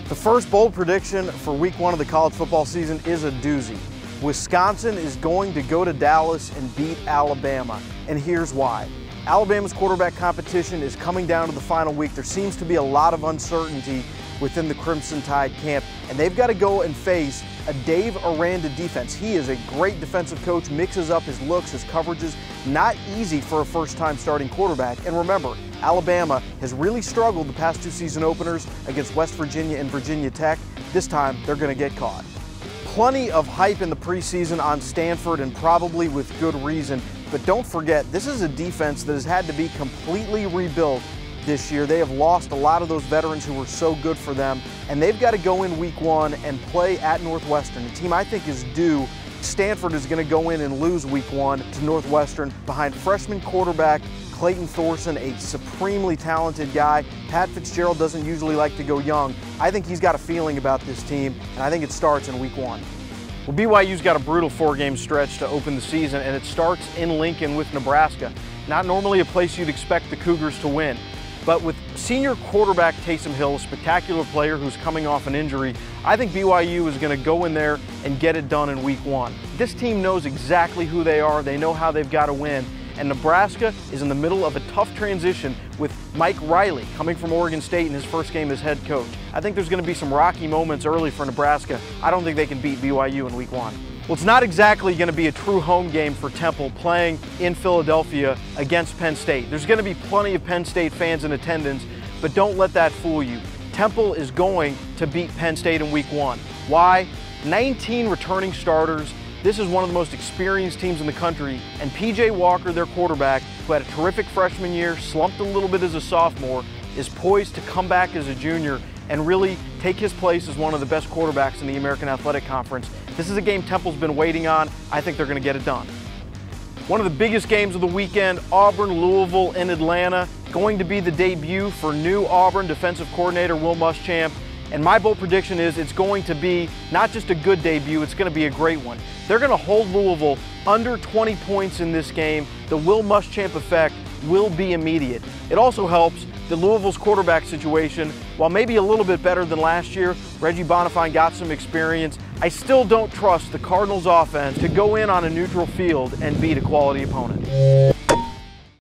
The first bold prediction for week 1 of the college football season is a doozy. Wisconsin is going to go to Dallas and beat Alabama, and here's why. Alabama's quarterback competition is coming down to the final week. There seems to be a lot of uncertainty within the Crimson Tide camp, and they've got to go and face a Dave Aranda defense. He is a great defensive coach, mixes up his looks, his coverages. Not easy for a first-time starting quarterback. And remember, Alabama has really struggled the past 2 season openers against West Virginia and Virginia Tech. This time, they're going to get caught. Plenty of hype in the preseason on Stanford, and probably with good reason. But don't forget, this is a defense that has had to be completely rebuilt this year. They have lost a lot of those veterans who were so good for them, and they've got to go in week 1 and play at Northwestern, a team I think is due. Stanford is going to go in and lose week 1 to Northwestern behind freshman quarterback Clayton Thorson, a supremely talented guy. Pat Fitzgerald doesn't usually like to go young. I think he's got a feeling about this team, and I think it starts in week 1. Well, BYU's got a brutal 4-game stretch to open the season, and it starts in Lincoln with Nebraska. Not normally a place you'd expect the Cougars to win. But with senior quarterback Taysom Hill, a spectacular player who's coming off an injury, I think BYU is going to go in there and get it done in week 1. This team knows exactly who they are. They know how they've got to win. And Nebraska is in the middle of a tough transition with Mike Riley coming from Oregon State in his first game as head coach. I think there's going to be some rocky moments early for Nebraska. I don't think they can beat BYU in week 1. Well, it's not exactly going to be a true home game for Temple playing in Philadelphia against Penn State. There's going to be plenty of Penn State fans in attendance, but don't let that fool you. Temple is going to beat Penn State in week 1. Why? 19 returning starters. This is one of the most experienced teams in the country, and P.J. Walker, their quarterback, who had a terrific freshman year, slumped a little bit as a sophomore, is poised to come back as a junior and really take his place as one of the best quarterbacks in the American Athletic Conference. This is a game Temple's been waiting on. I think they're going to get it done. One of the biggest games of the weekend, Auburn-Louisville in Atlanta, going to be the debut for new Auburn defensive coordinator Will Muschamp. And my bold prediction is it's going to be not just a good debut, it's going to be a great one. They're going to hold Louisville under 20 points in this game. The Will Muschamp effect will be immediate. It also helps that Louisville's quarterback situation, while maybe a little bit better than last year, Reggie Bonifant got some experience. I still don't trust the Cardinals offense to go in on a neutral field and beat a quality opponent.